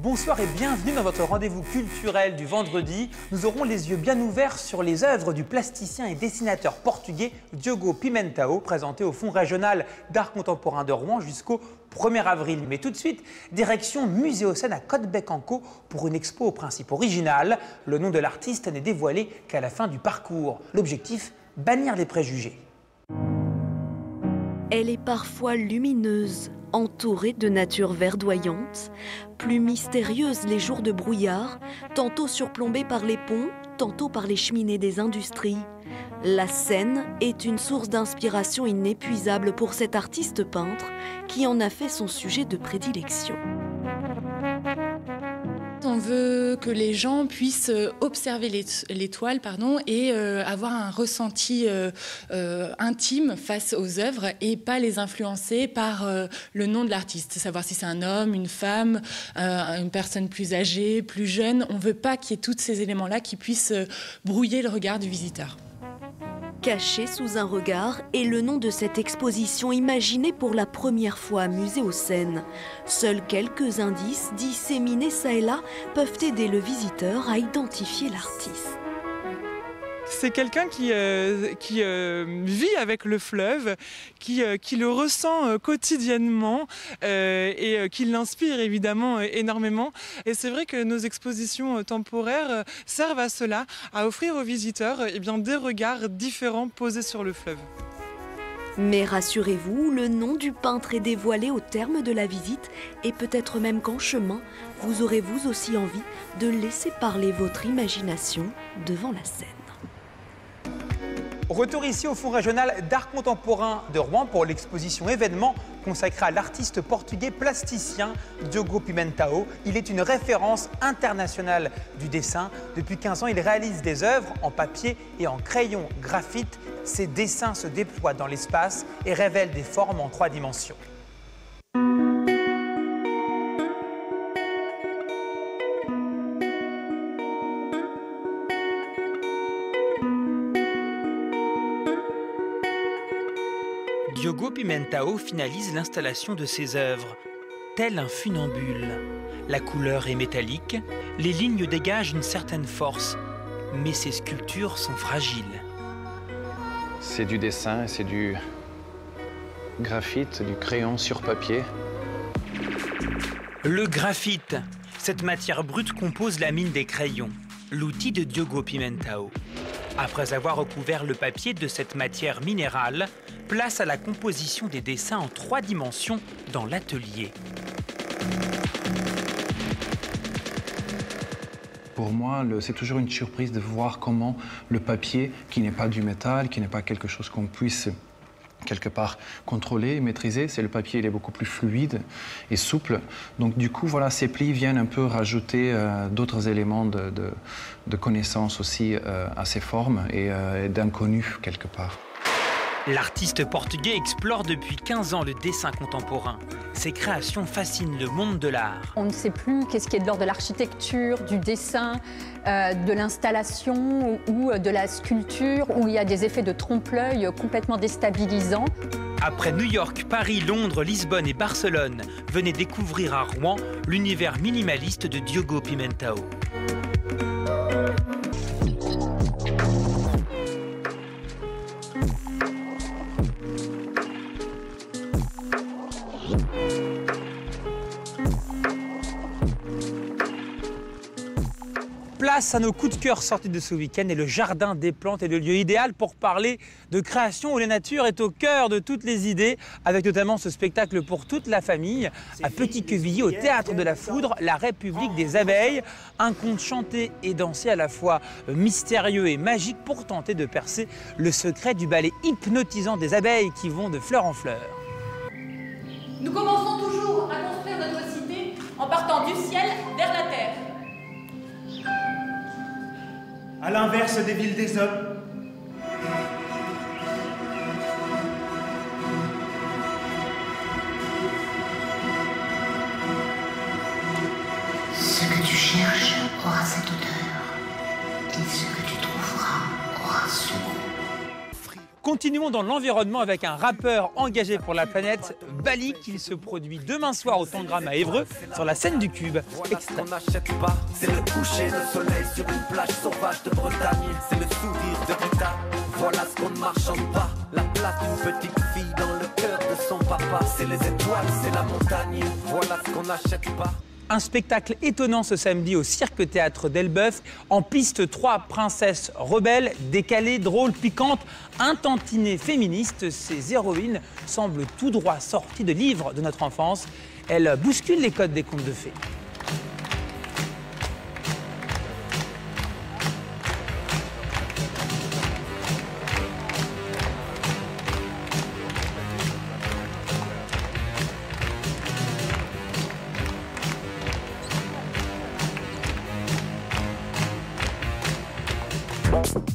Bonsoir et bienvenue dans votre rendez-vous culturel du vendredi. Nous aurons les yeux bien ouverts sur les œuvres du plasticien et dessinateur portugais Diogo Pimentao, présenté au Fonds régional d'art contemporain de Rouen jusqu'au 1er avril. Mais tout de suite, direction Muséocène à Côte-Bec-en-Caux pour une expo au principe original. Le nom de l'artiste n'est dévoilé qu'à la fin du parcours. L'objectif, bannir les préjugés. Elle est parfois lumineuse, entourée de nature verdoyante, plus mystérieuse les jours de brouillard, tantôt surplombée par les ponts, tantôt par les cheminées des industries. La Seine est une source d'inspiration inépuisable pour cet artiste peintre qui en a fait son sujet de prédilection. On veut que les gens puissent observer les toiles et avoir un ressenti intime face aux œuvres et pas les influencer par le nom de l'artiste. Savoir si c'est un homme, une femme, une personne plus âgée, plus jeune. On ne veut pas qu'il y ait tous ces éléments-là qui puissent brouiller le regard du visiteur. Caché sous un regard est le nom de cette exposition imaginée pour la première fois à Muséocène. Seuls quelques indices disséminés çà et là peuvent aider le visiteur à identifier l'artiste. C'est quelqu'un qui vit avec le fleuve, qui le ressent quotidiennement et qui l'inspire évidemment énormément. Et c'est vrai que nos expositions temporaires servent à cela, à offrir aux visiteurs des regards différents posés sur le fleuve. Mais rassurez-vous, le nom du peintre est dévoilé au terme de la visite et peut-être même qu'en chemin, vous aurez vous aussi envie de laisser parler votre imagination devant la scène. Retour ici au Fonds régional d'art contemporain de Rouen pour l'exposition événement consacrée à l'artiste portugais plasticien Diogo Pimentao. Il est une référence internationale du dessin. Depuis 15 ans, il réalise des œuvres en papier et en crayon graphite. Ses dessins se déploient dans l'espace et révèlent des formes en 3 dimensions. Diogo Pimentao finalise l'installation de ses œuvres. Tel un funambule. La couleur est métallique, les lignes dégagent une certaine force, mais ces sculptures sont fragiles. C'est du dessin, c'est du graphite, du crayon sur papier. Le graphite, cette matière brute compose la mine des crayons, l'outil de Diogo Pimentao. Après avoir recouvert le papier de cette matière minérale, place à la composition des dessins en 3 dimensions dans l'atelier. Pour moi, c'est toujours une surprise de voir comment le papier, qui n'est pas du métal, qui n'est pas quelque chose qu'on puisse quelque part contrôler, maîtriser, le papier il est beaucoup plus fluide et souple. Donc du coup, voilà, ces plis viennent un peu rajouter d'autres éléments de connaissance aussi à ces formes et d'inconnu quelque part. L'artiste portugais explore depuis 15 ans le dessin contemporain. Ses créations fascinent le monde de l'art. On ne sait plus qu'est-ce qui est de l'ordre de l'architecture, du dessin, de l'installation ou de la sculpture, où il y a des effets de trompe-l'œil complètement déstabilisants. Après New York, Paris, Londres, Lisbonne et Barcelone, venez découvrir à Rouen l'univers minimaliste de Diogo Pimentao. Place à nos coups de cœur sortis de ce week-end et le Jardin des Plantes est le lieu idéal pour parler de création où la nature est au cœur de toutes les idées, avec notamment ce spectacle pour toute la famille. À Petit-Quevilly, au Théâtre de la Foudre, La République des abeilles. Un conte chanté et dansé à la fois mystérieux et magique pour tenter de percer le secret du ballet hypnotisant des abeilles qui vont de fleur en fleur. Nous commençons toujours à construire notre cité en partant du ciel vers la terre. À l'inverse des villes des hommes. Ce que tu cherches aura cette odeur, et ce que tu trouveras aura son goût. Continuons dans l'environnement avec un rappeur engagé pour la planète, Balik. Il se produit demain soir au Tangram à Évreux sur la scène du Cube. Extrait. C'est le coucher de soleil sur une plage sauvage de Bretagne. C'est le sourire de Rita. Voilà ce qu'on ne marchande pas. La place d'une petite fille dans le cœur de son papa. C'est les étoiles, c'est la montagne. Voilà ce qu'on n'achète pas. Un spectacle étonnant ce samedi au Cirque Théâtre d'Elbeuf. En piste, 3 princesses rebelles, décalées, drôles, piquantes, intantinées, féministes. Ces héroïnes semblent tout droit sorties de livres de notre enfance. Elles bousculent les codes des contes de fées.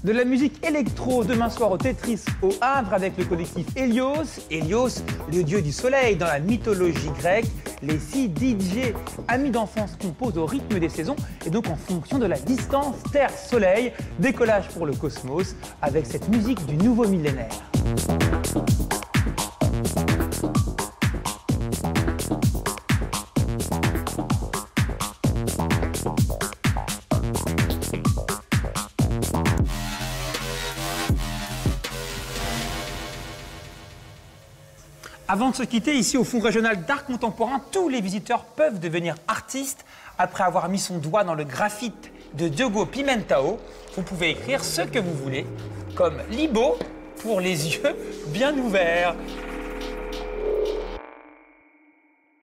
De la musique électro demain soir au Tetris au Havre avec le collectif Hélios. Hélios, le dieu du soleil dans la mythologie grecque. Les 6 DJ amis d'enfance composent au rythme des saisons et donc en fonction de la distance Terre-Soleil. Décollage pour le cosmos avec cette musique du nouveau millénaire. Avant de se quitter, ici au Fonds régional d'art contemporain, tous les visiteurs peuvent devenir artistes après avoir mis son doigt dans le graphite de Diogo Pimentao. Vous pouvez écrire ce que vous voulez, comme Libo pour les yeux bien ouverts.